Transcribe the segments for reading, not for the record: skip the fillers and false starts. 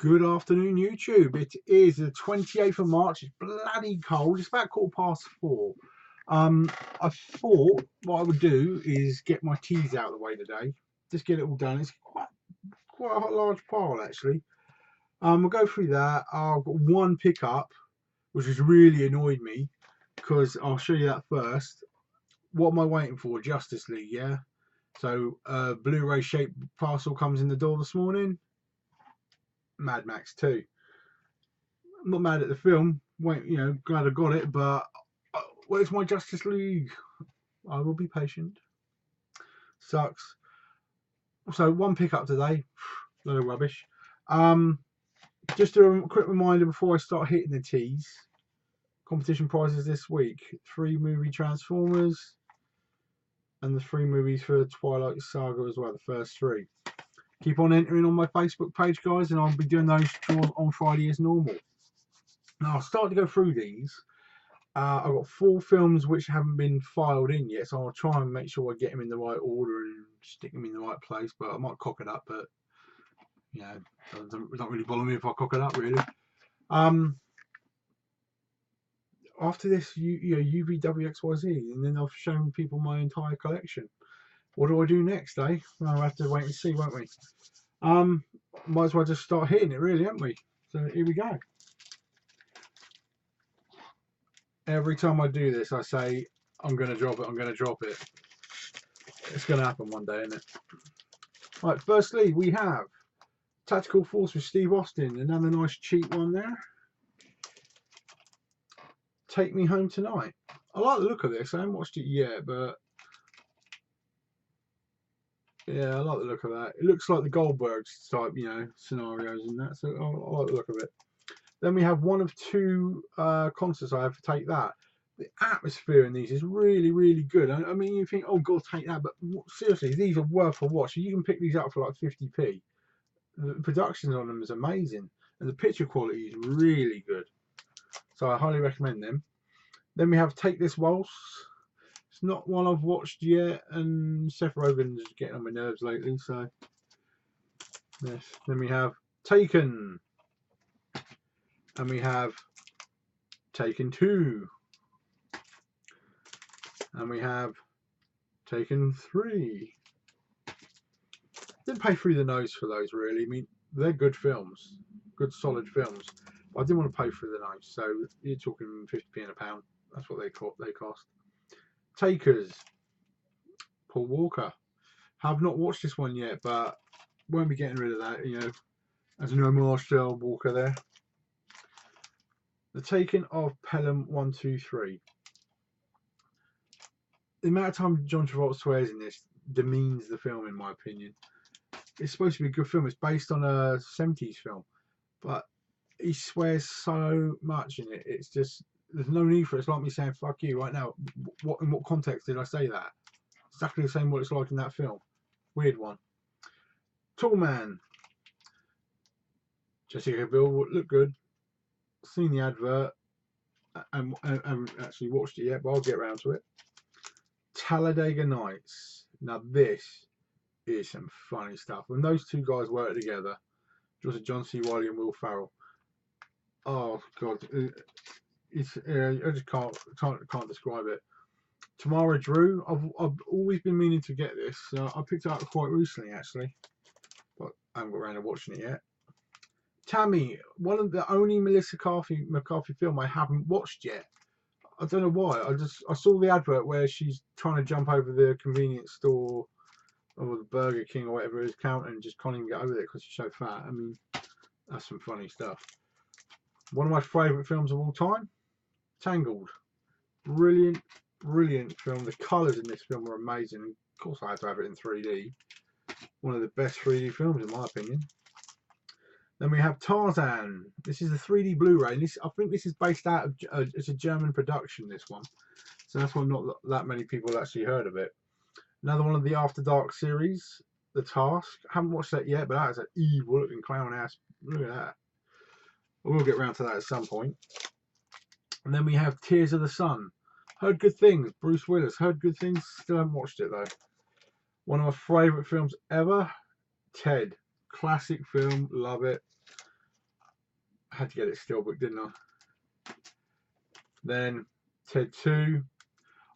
Good afternoon, YouTube. It is the 28th of March. It's bloody cold. It's about 4:15. I thought what I would do is get my teas out of the way today. Just get it all done. It's quite a large pile actually. We'll go through that. I've got one pickup, which has really annoyed me because I'll show you that first. What am I waiting for? Justice League, yeah. So, Blu-ray shaped parcel comes in the door this morning. Mad Max 2. I'm not mad at the film. Glad I got it, but where's my Justice League? I will be patient. Sucks. So one pickup today. Load of rubbish. Just a quick reminder before I start hitting the teas. Competition prizes this week: 3 movie Transformers and the 3 movies for Twilight Saga as well. The first 3. Keep on entering on my Facebook page, guys, and I'll be doing those draws on Friday as normal. Now I'll start to go through these. I've got 4 films which haven't been filed in yet, so I'll try and make sure I get them in the right order and stick them in the right place. But I might cock it up, but it doesn't really bother me if I cock it up, really. After this, UVWXYZ, and then I've shown people my entire collection. What do I do next, eh? Well, I'll have to wait and see, won't we? Might as well just start hitting it, really, haven't we? So here we go. Every time I do this, I say, I'm going to drop it, I'm going to drop it. It's going to happen one day, isn't it? Right, firstly, we have Tactical Force with Steve Austin. Another nice cheap one there. Take Me Home Tonight. I like the look of this. I haven't watched it yet, but yeah, I like the look of that. It looks like the Goldbergs type, scenarios and that. So I like the look of it. Then we have one of 2 concerts I have to Take That. The atmosphere in these is really, really good. I mean, you think, oh, God, take that. But seriously, these are worth a watch. You can pick these up for like 50p. The production on them is amazing. And the picture quality is really good. So I highly recommend them. Then we have Take This Waltz. It's not one I've watched yet. And Seth Rogen's getting on my nerves lately. So, yes. Then we have Taken. And we have Taken 2. And we have Taken 3. Didn't pay through the nose for those, really. I mean, they're good films, good solid films. But I didn't want to pay through the nose, so you're talking 50p and a pound. That's what they cost. Takers, Paul Walker. Have not watched this one yet, but won't be getting rid of that. As an homage to Walker there. The Taking of Pelham 1, 2, 3. The amount of time John Travolta swears in this demeans the film, in my opinion. It's supposed to be a good film. It's based on a 70s film, but he swears so much in it. It's just, there's no need for it. It's like me saying fuck you right now. In what context did I say that? Exactly the same what it's like in that film. Weird one. Tall Man. Jessica Biel looked good. Seen the advert and haven't actually watched it yet, but I'll get around to it. Talladega Nights. Now this is some funny stuff. When those 2 guys work together, Joseph John C. Reilly and Will Ferrell. Oh God, it's I just can't describe it. Tamara Drew. I've always been meaning to get this. I picked it up quite recently actually, but I haven't got around to watching it yet. Tammy, one of the only Melissa McCarthy film I haven't watched yet. I don't know why. I saw the advert where she's trying to jump over the convenience store or the Burger King or whatever it is counter and just can't even get over there because she's so fat. I mean, that's some funny stuff. One of my favourite films of all time, Tangled. Brilliant, brilliant film. The colours in this film are amazing. Of course, I had to have it in 3D. One of the best 3D films in my opinion. Then we have Tarzan. This is a 3D Blu-ray. I think this is based out of, it's a German production, this one. So that's why not that many people actually heard of it. Another one of the After Dark series, The Task. I haven't watched that yet, but that is an evil looking clown ass. Look at that. We'll get around to that at some point. And then we have Tears of the Sun. Heard good things. Bruce Willis. Heard good things. Still haven't watched it though. One of my favourite films ever. Ted. Classic film. Love it. I had to get it steelbook, didn't I? Then Ted 2.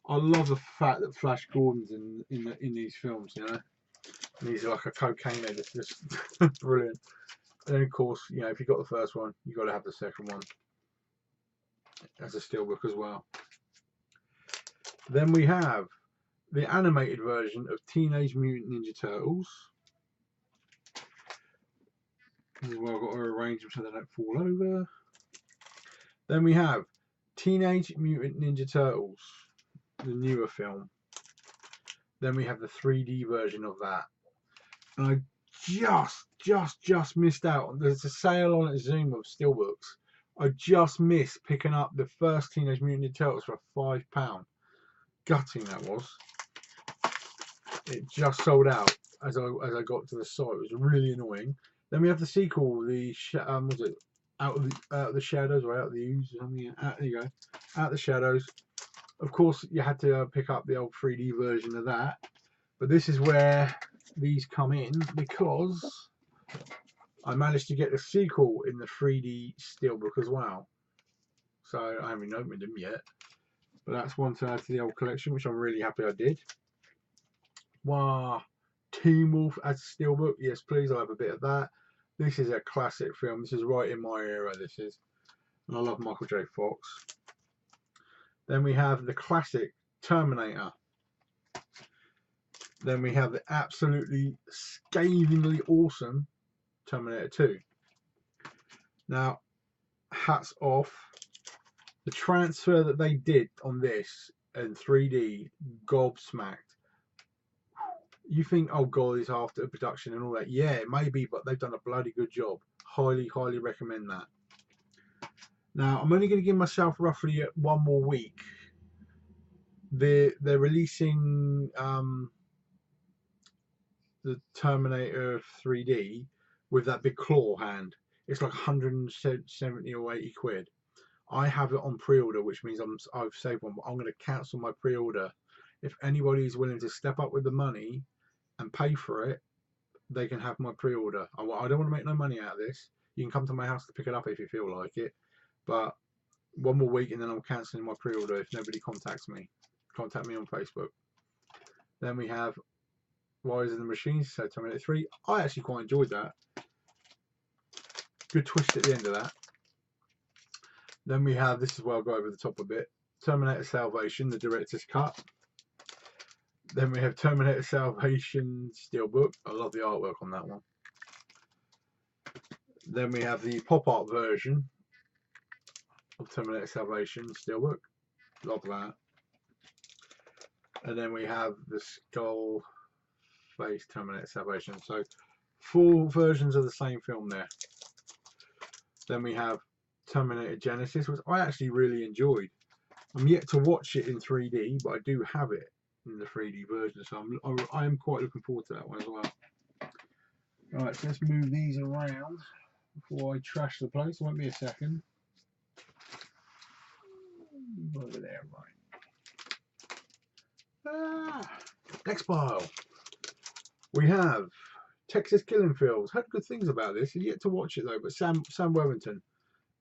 I love the fact that Flash Gordon's in these films, you know. And he's like a cocaine head. It's just brilliant. And then of course, you know, if you got the first one, you got to have the second one as a steelbook as well. Then we have the animated version of Teenage Mutant Ninja Turtles. This is where I've got to arrange them so they don't fall over. Then we have Teenage Mutant Ninja Turtles, the newer film. Then we have the 3D version of that. And I just missed out. There's a sale on at Zoom of steelbooks. I just missed picking up the first Teenage Mutant Ninja Turtles for £5. Gutting that was. It just sold out as I got to the site. It was really annoying. Then we have the sequel, the was it out of the shadows or out of the ooze or something? There you go, Out of the Shadows. Of course, you had to pick up the old 3D version of that, but this is where these come in because I managed to get the sequel in the 3D steelbook as well. So I haven't opened them yet, but that's one to add to the old collection, which I'm really happy I did. Wow, Teen Wolf as a steelbook, yes please, I'll have a bit of that. This is a classic film. This is right in my era, this is. And I love Michael J. Fox. Then we have the classic Terminator. Then we have the absolutely scathingly awesome Terminator 2. Now, hats off. The transfer that they did on this in 3D, gobsmacked. You think, oh god, it's after production and all that. Yeah, maybe, but they've done a bloody good job. Highly recommend that. Now, I'm only going to give myself roughly 1 more week. They're releasing the Terminator 3D with that big claw hand. It's like 170 or 80 quid. I have it on pre-order, which means I've saved one, but I'm going to cancel my pre-order. If anybody is willing to step up with the money and pay for it, they can have my pre-order. I don't want to make no money out of this. You can come to my house to pick it up if you feel like it, but 1 more week and then I'm cancelling my pre-order if nobody contacts me. Contact me on Facebook. Then we have Rise of the Machines, so Terminator 3. I actually quite enjoyed that. Good twist at the end of that. Then we have, this is where I'll go over the top a bit, Terminator Salvation, the director's cut. Then we have Terminator Salvation Steelbook. I love the artwork on that one. Then we have the pop art version of Terminator Salvation Steelbook. Love that. And then we have the skull face Terminator Salvation. So 4 versions of the same film there. Then we have Terminator Genesis, which I actually really enjoyed. I'm yet to watch it in 3D, but I do have it in the 3D version, so I am quite looking forward to that one as well. Alright, so let's move these around before I trash the place. It won't be a second. Over there, right. Next pile. We have Texas Killing Fields. Heard good things about this. I've yet to watch it though, but Sam Worthington,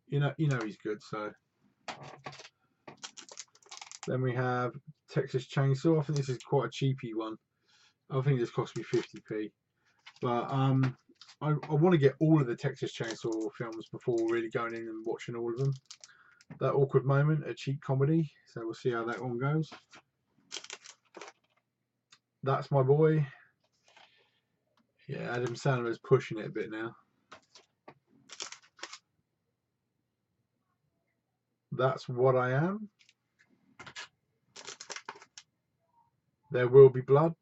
you know he's good. So then we have Texas Chainsaw. I think this is quite a cheapy one. I think this cost me 50p. But I want to get all of the Texas Chainsaw films before really going in and watching all of them. That Awkward Moment, a cheap comedy. So we'll see how that one goes. That's My Boy. Yeah, Adam Sandler's pushing it a bit now. That's What I Am. There Will Be Blood.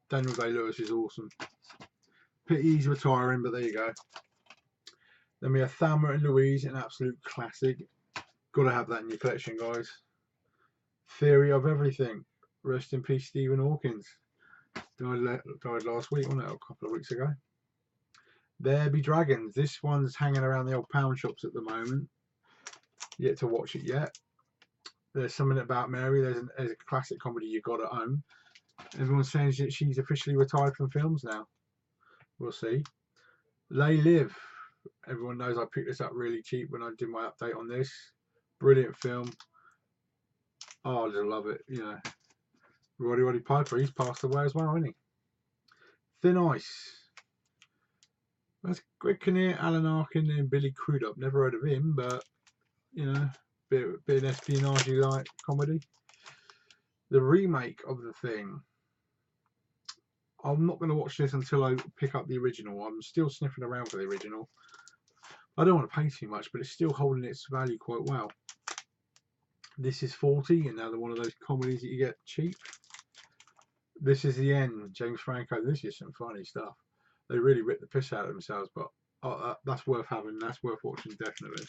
Daniel Day-Lewis is awesome. Pity he's retiring, but there you go. Then we have Thelma and Louise, an absolute classic. Got to have that in your collection, guys. Theory of Everything. Rest in peace, Stephen Hawkins. Died last week, wasn't it? A couple of weeks ago. There Be Dragons. This one's hanging around the old pound shops at the moment. Yet to watch it yet. There's Something About Mary. There's a classic comedy you got to own. Everyone's saying that she's officially retired from films now. We'll see. They Live. Everyone knows I picked this up really cheap when I did my update on this. Brilliant film. Oh, I just love it. You know, Roddy Piper, he's passed away as well, hasn't he? Thin Ice. That's Greg Kinnear, Alan Arkin, and Billy Crudup. Never heard of him, but you know, bit of espionage like comedy. The remake of The Thing. I'm not going to watch this until I pick up the original. I'm still sniffing around for the original. I don't want to pay too much, but it's still holding its value quite well. This is 40, another one of those comedies that you get cheap. This is the End, James Franco. This is some funny stuff. They really rip the piss out of themselves, but that's worth having. That's worth watching, definitely.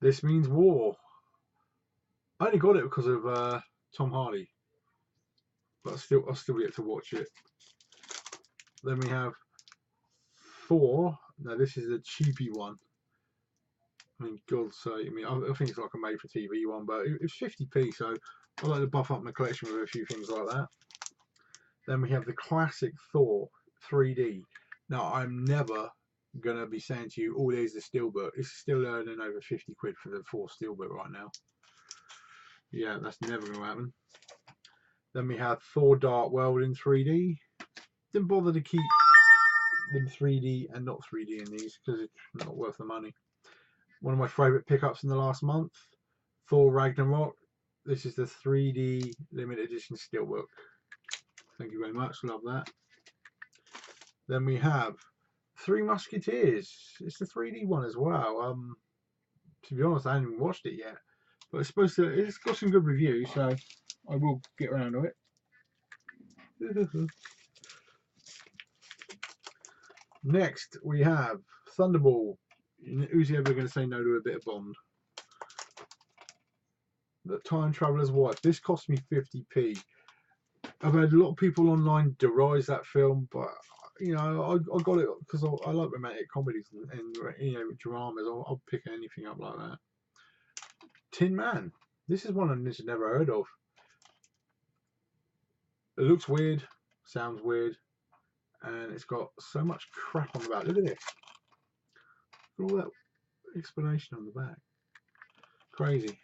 This Means War. I only got it because of Tom Hardy, but I'll still get to watch it. Then we have Thor. Now this is a cheapy one. I mean, God's sake. I mean, I think it's like a made-for-TV one, but it's 50p, so I like to buff up my collection with a few things like that. Then we have the classic Thor 3D. Now, I'm never gonna be saying to you, "Oh, there's the steelbook." It's still earning over 50 quid for the 4 steelbook right now. Yeah, that's never gonna happen. Then we have Thor Dark World in 3D. Didn't bother to keep them 3D and not 3D in these because it's not worth the money. One of my favourite pickups in the last month, Thor Ragnarok. This is the 3D limited edition steelbook. Thank you very much, love that. Then we have Three Musketeers. It's the 3D one as well. To be honest, I haven't even watched it yet, but it's supposed to. It's got some good reviews, so I will get around to it. Next, we have Thunderball. Who's ever going to say no to a bit of Bond? The Time Traveler's Wife. This cost me 50p. I've had a lot of people online deride that film, but you know, I got it because I like romantic comedies and you know, dramas. I'll pick anything up like that. Tin Man. This is one I've never heard of. It looks weird, sounds weird, and it's got so much crap on the back. Look at this. Look at all that explanation on the back. Crazy.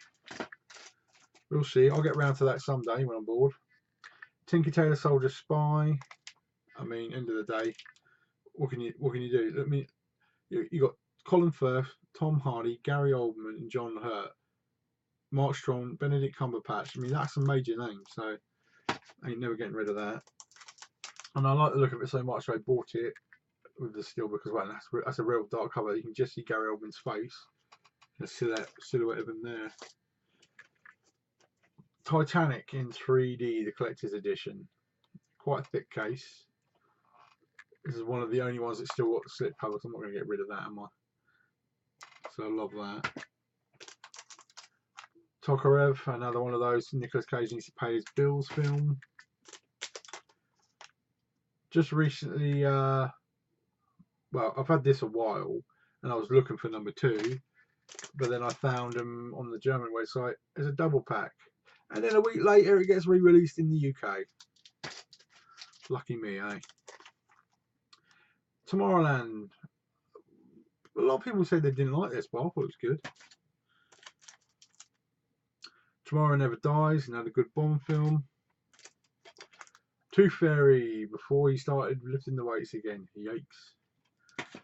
We'll see. I'll get round to that someday when I'm bored. Tinker Tailor Soldier Spy. I mean, end of the day, what can you do? I mean, you got Colin Firth, Tom Hardy, Gary Oldman, and John Hurt, Mark Strong, Benedict Cumberbatch. I mean, that's some major names, so I ain't never getting rid of that. And I like the look of it so much, I bought it with the steelbook as well. And that's a real dark cover. You can just see Gary Oldman's face, the silhouette of him there. Titanic in 3D, the collector's edition. Quite a thick case. This is one of the only ones that still got the slip cover, so I'm not going to get rid of that, am I? So I love that. Tokarev, another one of those Nicolas Cage needs to pay his bills film. Just recently, well, I've had this a while, and I was looking for number 2, but then I found them on the German website as a double pack. And then a week later, it gets re-released in the UK. Lucky me, eh? Tomorrowland. A lot of people said they didn't like this, but I thought it was good. Tomorrow Never Dies, another good Bond film. Tooth Fairy, before he started lifting the weights again. Yikes.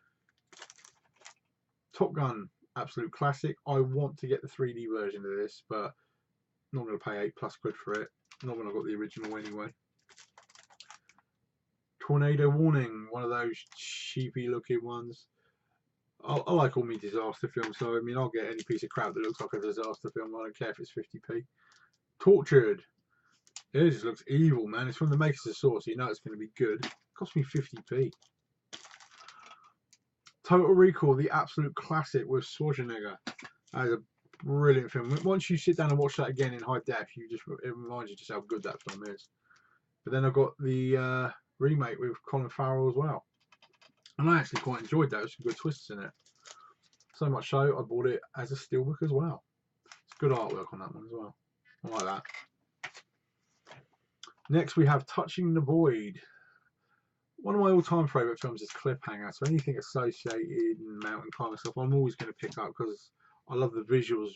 Top Gun, absolute classic. I want to get the 3D version of this, but I'm not going to pay 8+ quid for it. Not when I've got the original anyway. Tornado Warning, one of those cheapy looking ones. I like all my disaster films, so I mean, I'll get any piece of crap that looks like a disaster film. I don't care if it's 50p. Tortured. It just looks evil, man. It's from the makers of Saw, so you know it's going to be good. It cost me 50p. Total Recall, the absolute classic with Schwarzenegger. That is a brilliant film. Once you sit down and watch that again in high def, it reminds you just how good that film is. But then I've got the remake with Colin Farrell as well, and I actually quite enjoyed that. There's some good twists in it. So much so, I bought it as a steelbook as well. It's good artwork on that one as well. I like that. Next, we have Touching the Void. One of my all-time favourite films is Cliffhanger. So anything associated and mountain climbing stuff, I'm always going to pick up because I love the visuals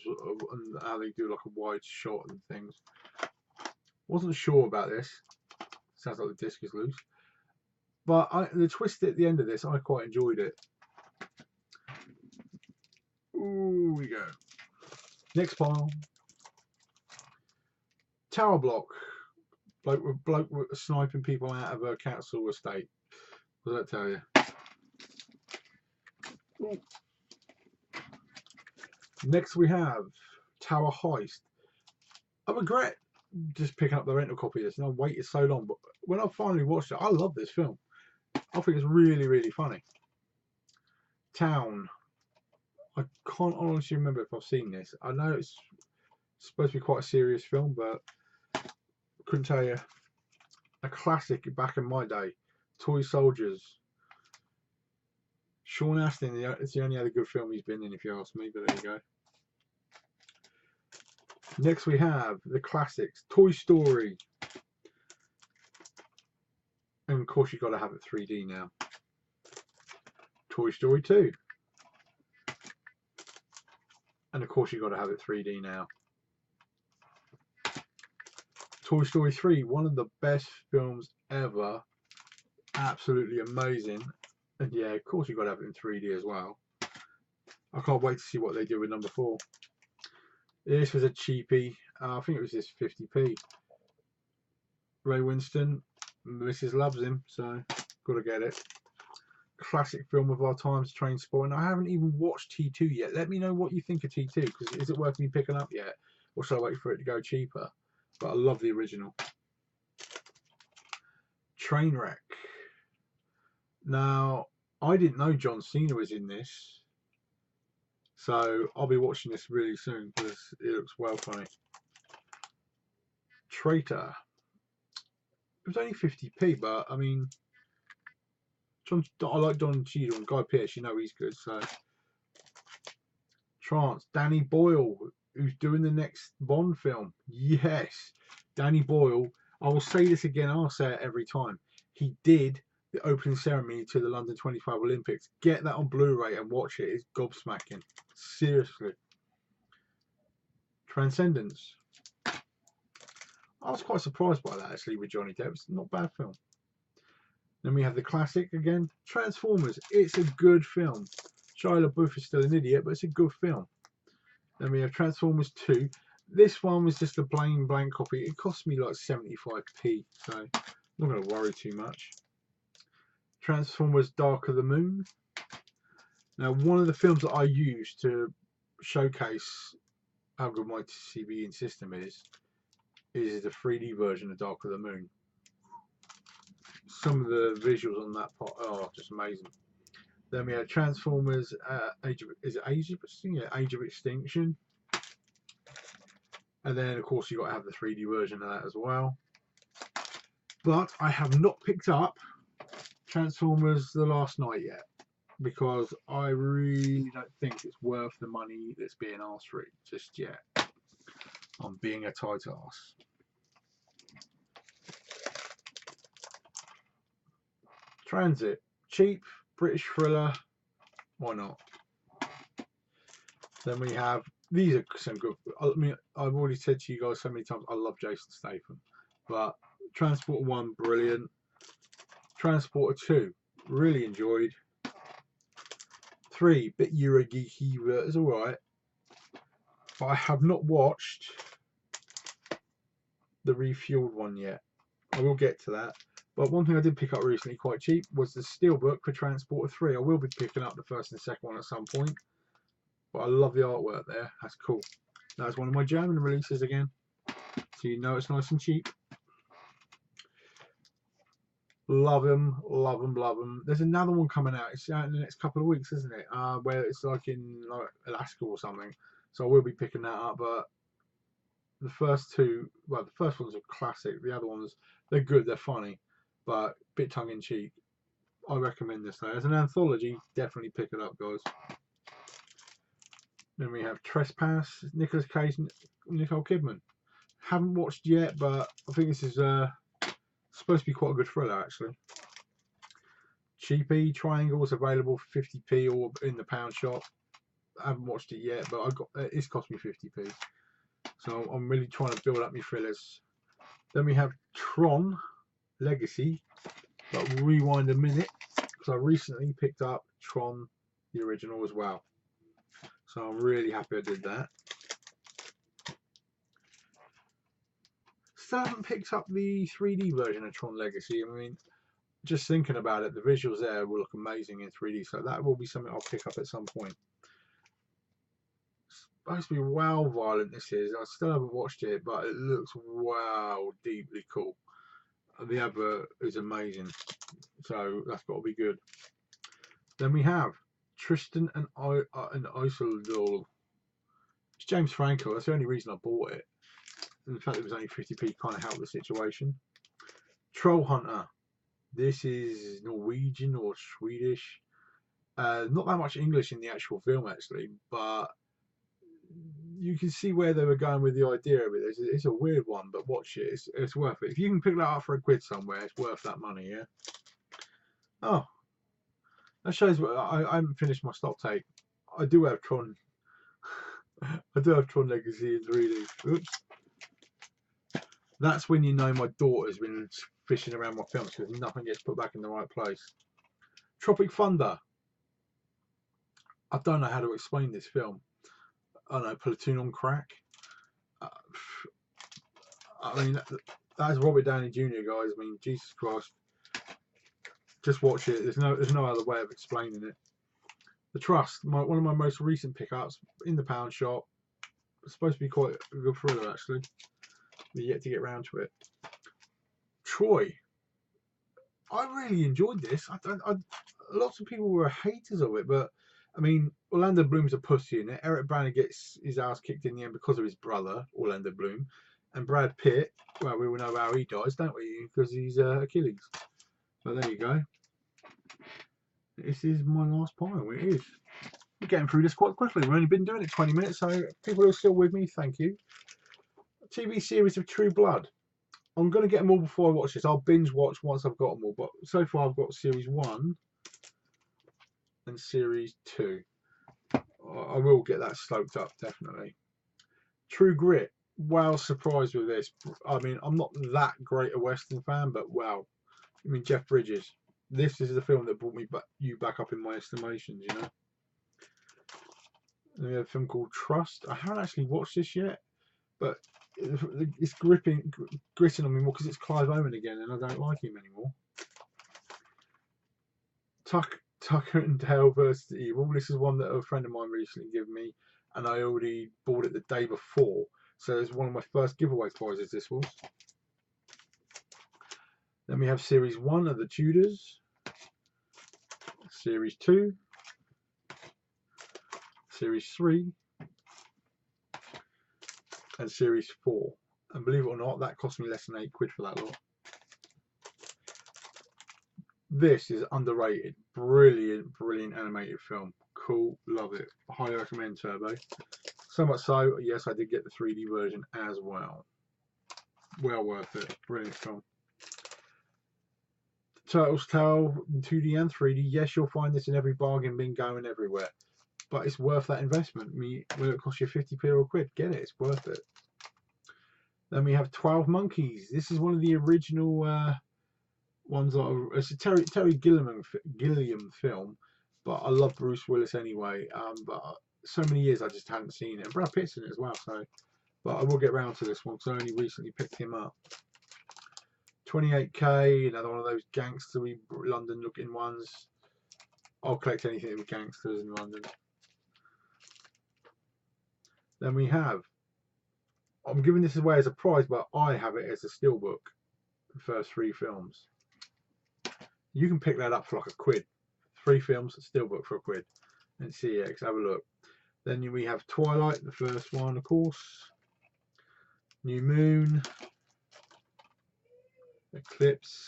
and how they do like a wide shot and things. Wasn't sure about this. Sounds like the disc is loose. But the twist at the end of this, I quite enjoyed it. Ooh, we go. Next pile. Tower Block. Bloke sniping people out of a council estate. What does that tell you? Ooh. Next we have Tower Heist. I regret just picking up the rental copy of this, and I waited so long. But when I finally watched it, I love this film. I think it's really, really funny. Town. I can't honestly remember if I've seen this. I know it's supposed to be quite a serious film, but couldn't tell you. A classic back in my day. Toy Soldiers. Sean Astin, it's the only other good film he's been in, if you ask me, but there you go. Next we have the classics. Toy Story. And of course you've got to have it 3D now. Toy Story 2. And of course you've got to have it 3D now. Toy Story 3, one of the best films ever. Absolutely amazing. And yeah, of course you've got to have it in 3D as well. I can't wait to see what they do with number 4. This was a cheapie. I think it was just 50p. Ray Winston. Mrs. loves him, so got to get it. Classic film of our times, Trainspotting. I haven't even watched T2 yet. Let me know what you think of T2, because is it worth me picking up yet? Or should I wait for it to go cheaper? But I love the original. Trainwreck. Now, I didn't know John Cena was in this, so I'll be watching this really soon because it looks well funny. Traitor. It was only 50p, but I mean, I like Don Cheadle and Guy Pearce. You know he's good. So, Trance. Danny Boyle, who's doing the next Bond film. Yes, Danny Boyle. I will say this again. I'll say it every time. He did the opening ceremony to the London 25 Olympics. Get that on Blu-ray and watch it. It's gobsmacking. Seriously. Transcendence. I was quite surprised by that actually with Johnny Depp. It's not a bad film. Then we have the classic again, Transformers. It's a good film. Shia LaBeouf is still an idiot, but it's a good film. Then we have Transformers 2. This one was just a plain blank copy. It cost me like 75p, so I'm not going to worry too much. Transformers Dark of the Moon. Now, one of the films that I use to showcase how good my CBE system is the 3D version of Dark of the Moon. Some of the visuals on that part are just amazing. Then we have Transformers Age of Extinction. And then of course you've got to have the 3D version of that as well. But I have not picked up Transformers The Last Night yet, because I really don't think it's worth the money that's being asked for it just yet. I'm being a tight ass. Transit. Cheap British thriller. Why not? Then we have, these are some good, I mean, I've already said to you guys so many times, I love Jason Statham. But Transporter 1, brilliant. Transporter 2, really enjoyed. 3, bit Euro geeky, but it's alright. But I have not watched the refueled one yet. I will get to that. But one thing I did pick up recently quite cheap was the Steelbook for Transporter 3. I will be picking up the first and the second one at some point. But I love the artwork there. That's cool. That's one of my German releases again. So you know it's nice and cheap. Love them, love them, love them. There's another one coming out. It's out in the next couple of weeks, isn't it? Where it's like in like Alaska or something. So I will be picking that up. But the first two, well, the first one's a classic. The other ones, they're good, they're funny, but a bit tongue-in-cheek. I recommend this though. As an anthology, definitely pick it up, guys. Then we have Trespass, Nicolas Cage and Nicole Kidman. Haven't watched yet, but I think this is supposed to be quite a good thriller, actually. cheapy. Triangles available for 50p or in the pound shop. I haven't watched it yet, but it's cost me 50p. So I'm really trying to build up my thrillers. Then we have Tron Legacy, but rewind a minute because I recently picked up Tron the original as well. So I'm really happy I did that. Still haven't picked up the 3D version of Tron Legacy. I mean, just thinking about it, the visuals there will look amazing in 3D, so that will be something I'll pick up at some point. It's supposed to be wow violent, this is. I still haven't watched it, but it looks wow deeply cool. The advert is amazing, so that's got to be good. Then we have Tristan and Isolde. It's James Franco. That's the only reason I bought it. And the fact it was only 50p kind of helped the situation. Troll Hunter. This is Norwegian or Swedish. Not that much English in the actual film actually, but you can see where they were going with the idea of it. It's a weird one, but watch it. It's worth it. If you can pick that up for £1 somewhere, it's worth that money, yeah? Oh, that shows I haven't finished my stock take. I do have Tron. I do have Tron Legacy in 3D. Oops. That's when you know my daughter's been fishing around my films because nothing gets put back in the right place. Tropic Thunder. I don't know how to explain this film. I don't know, Platoon on crack. I mean, that's Robert Downey Jr., guys. I mean, Jesus Christ. Just watch it. There's no other way of explaining it. The Trust, one of my most recent pickups in the pound shop. It's supposed to be quite a good thriller, actually. We're yet to get around to it. Troy. I really enjoyed this. Lots of people were haters of it, but I mean, Orlando Bloom's a pussy in it. Eric Bana gets his ass kicked in the end because of his brother, Orlando Bloom. And Brad Pitt, well, we all know how he dies, don't we? Because he's Achilles. So there you go. This is my last pile. It is. We're getting through this quite quickly. We've only been doing it 20 minutes, so people who are still with me, thank you. TV series of True Blood. I'm going to get them all before I watch this. I'll binge watch once I've got them all. But so far I've got series 1 and series 2. I will get that sloped up, definitely. True Grit. Wow, surprised with this. I mean, I'm not that great a Western fan, but wow. I mean, Jeff Bridges. This is the film that brought me back up in my estimations, you know. And we have a film called Trust. I haven't actually watched this yet, but it's gritting on me more because it's Clive Owen again, and I don't like him anymore. Tucker and Dale vs. Evil. This is one that a friend of mine recently gave me, and I already bought it the day before. So it's one of my first giveaway prizes. This was. Then we have series 1 of The Tudors, series 2, series 3, and series 4. And believe it or not, that cost me less than £8 for that lot. This is underrated. Brilliant animated film. Cool, love it. Highly recommend Turbo. So much so, yes, I did get the 3D version as well. Well worth it. Brilliant film. Turtles Tale in 2D and 3D. Yes, you'll find this in every bargain bin going everywhere. But it's worth that investment. Will it cost you 50p or £1? Get it, it's worth it. Then we have 12 Monkeys. This is one of the original ones that it's a Terry Gilliam film, but I love Bruce Willis anyway. But so many years I just hadn't seen it. And Brad Pitt's in it as well, so. But I will get round to this one because I only recently picked him up. 28K, another one of those gangstery London looking ones. I'll collect anything with gangsters in London. Then we have, I'm giving this away as a prize, but I have it as a steelbook. The first 3 films. You can pick that up for like £1. 3 films, steelbook for £1. And CX, have a look. Then we have Twilight, the first one, of course. New Moon. Eclipse.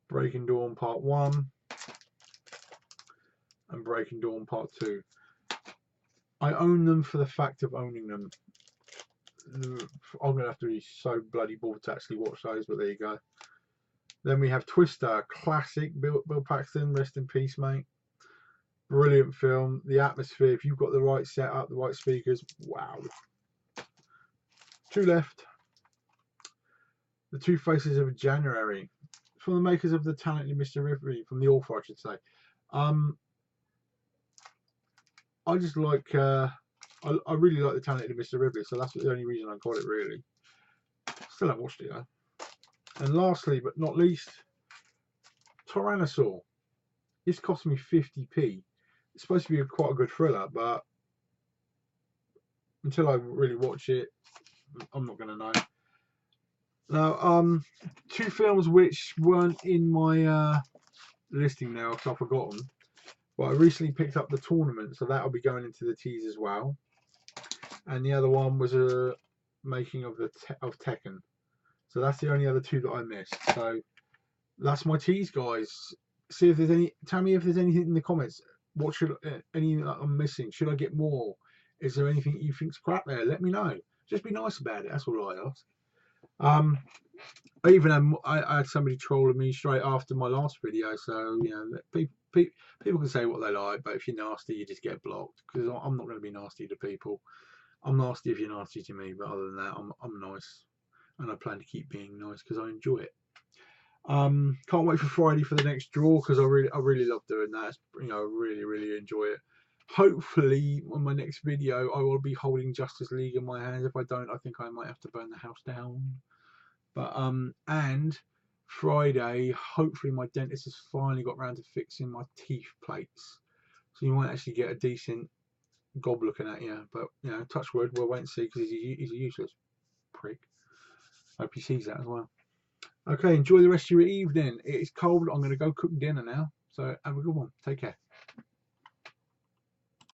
Breaking Dawn Part 1. And Breaking Dawn Part 2. I own them for the fact of owning them. I'm going to have to be so bloody bored to actually watch those, but there you go. Then we have Twister, classic. Bill Paxton, rest in peace, mate. Brilliant film. The atmosphere, if you've got the right setup, the right speakers, wow. 2 left. The Two Faces of January, from the makers of The Talented Mr. Ripley, from the author, I should say. I just like, I really like The Talented Mr. Ripley, so that's the only reason I got it, really. Still haven't watched it, though. And lastly, but not least, Tyrannosaur. This cost me 50p. It's supposed to be quite a good thriller, but until I really watch it, I'm not going to know. Now, 2 films which weren't in my listing now, because I've forgotten. But I recently picked up The Tournament, so that'll be going into the teas as well. And the other one was a making of of Tekken. So that's the only other 2 that I missed. So that's my teas, guys. See if there's any. Tell me if there's anything in the comments. What should anything that I'm missing? Should I get more? Is there anything you think's crap there? Let me know. Just be nice about it. That's all I ask. I even had somebody trolling me straight after my last video. So you know, people can say what they like, but if you're nasty, you just get blocked. Because I'm not going to be nasty to people. I'm nasty if you're nasty to me, but other than that, I'm nice, and I plan to keep being nice because I enjoy it. Can't wait for Friday for the next draw, because I really love doing that. You know, really enjoy it. Hopefully on my next video I will be holding Justice League in my hands. If I don't, I think I might have to burn the house down. But and Friday, hopefully my dentist has finally got around to fixing my teeth plates, so you might actually get a decent gob looking at you. But you know, touch wood, we'll wait and see, because he's a useless prick. Hope he sees that as well. Okay, enjoy the rest of your evening. It is cold. I'm going to go cook dinner now. So have a good one. Take care.